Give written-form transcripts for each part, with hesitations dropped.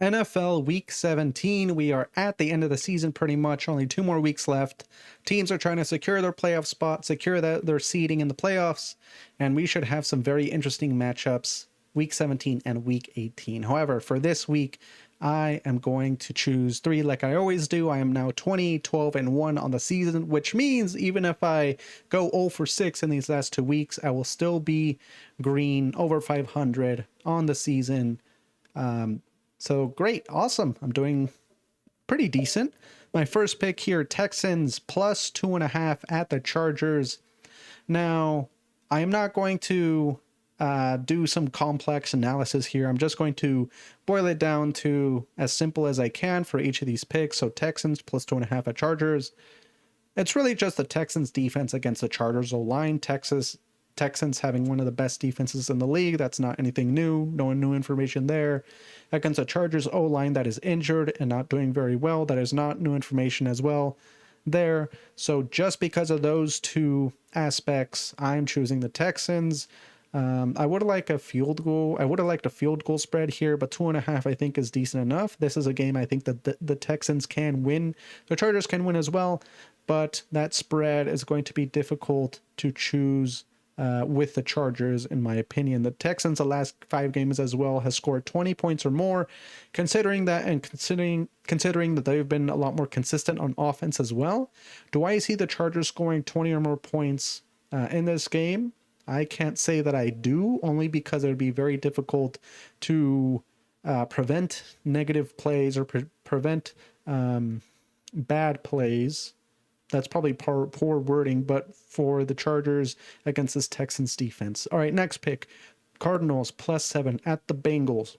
NFL Week 17. We are at the end of the season pretty much. Only 2 more weeks left. Teams are trying to secure their playoff spot, secure their seeding in the playoffs, and we should have some very interesting matchups Week 17 and Week 18. However, for this week, I am going to choose 3 like I always do. I am now 20, 12, and 1 on the season, which means even if I go 0 for 6 in these last 2 weeks, I will still be green over 500 on the season. So great, awesome. I'm doing pretty decent. My first pick here, Texans plus 2.5 at the Chargers. Now, I am not going to do some complex analysis here. I'm just going to boil it down to as simple as I can for each of these picks. So Texans plus 2.5 at Chargers. It's really just the Texans defense against the Chargers O-line. Texans having one of the best defenses in the league. That's not anything new. No new information there. Against a Chargers O-line that is injured and not doing very well. That is not new information as well there. So just because of those two aspects, I'm choosing the Texans. I would like a field goal. I would have liked a field goal spread here, but 2.5 I think is decent enough. This is a game I think that the Texans can win. The Chargers can win as well, but that spread is going to be difficult to choose with the Chargers, in my opinion. The Texans, the last 5 games as well, has scored 20 points or more. Considering that, and considering that they've been a lot more consistent on offense as well, do I see the Chargers scoring 20 or more points in this game? I can't say that I do, only because it would be very difficult to prevent negative plays or prevent bad plays. That's probably poor wording, but for the Chargers against this Texans defense. All right, next pick, Cardinals plus 7 at the Bengals.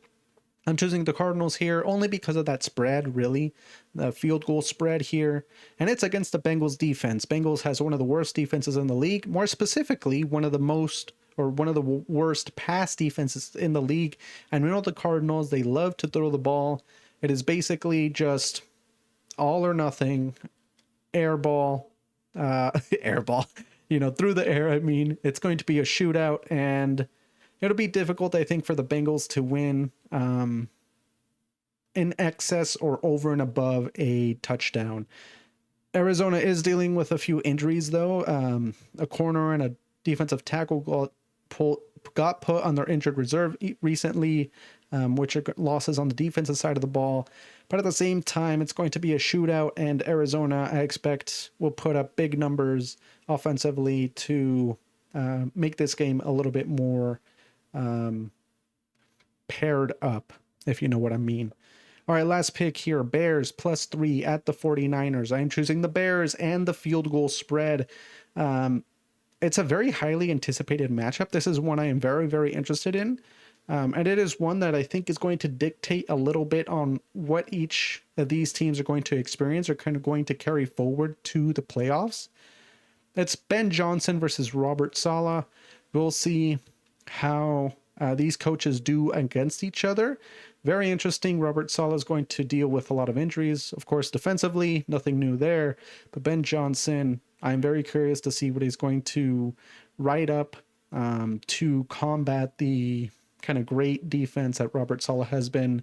I'm choosing the Cardinals here only because of that spread, really, the field goal spread here. And it's against the Bengals defense. Bengals has one of the worst defenses in the league, more specifically, one of the worst pass defenses in the league. And we know the Cardinals, they love to throw the ball. It is basically just all or nothing. Air ball, through the air. I mean, it's going to be a shootout, and it'll be difficult, I think, for the Bengals to win in excess or over and above a touchdown. Arizona is dealing with a few injuries, though. A corner and a defensive tackle got put on their injured reserve recently, which are losses on the defensive side of the ball. But at the same time, it's going to be a shootout, and Arizona, I expect, will put up big numbers offensively to make this game a little bit more paired up, if you know what I mean. All right, last pick here, Bears plus 3 at the 49ers. I'm choosing the Bears and the field goal spread. It's a very highly anticipated matchup. This is one I am very, very interested in. And it is one that I think is going to dictate a little bit on what each of these teams are going to experience or kind of going to carry forward to the playoffs. It's Ben Johnson versus Robert Saleh. We'll see how these coaches do against each other. Very interesting. Robert Saleh is going to deal with a lot of injuries. Of course, defensively, nothing new there. But Ben Johnson, I'm very curious to see what he's going to write up to combat the kind of great defense that Robert Saleh has been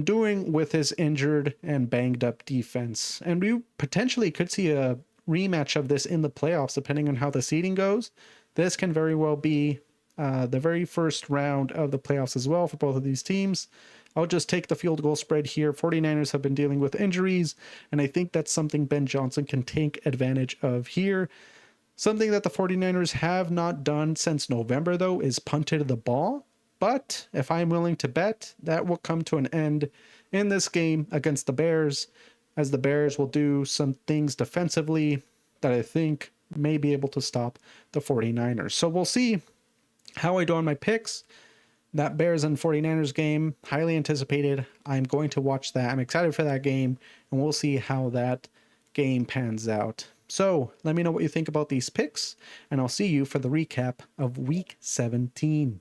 doing with his injured and banged up defense. And we potentially could see a rematch of this in the playoffs, depending on how the seeding goes. This can very well be the very first round of the playoffs as well for both of these teams. I'll just take the field goal spread here. 49ers have been dealing with injuries, and I think that's something Ben Johnson can take advantage of here. Something that the 49ers have not done since November, though, is punted the ball. But if I'm willing to bet, that will come to an end in this game against the Bears, as the Bears will do some things defensively that I think may be able to stop the 49ers. So we'll see how I do on my picks. That Bears and 49ers game, highly anticipated. I'm going to watch that. I'm excited for that game, and we'll see how that game pans out. So let me know what you think about these picks, and I'll see you for the recap of Week 17.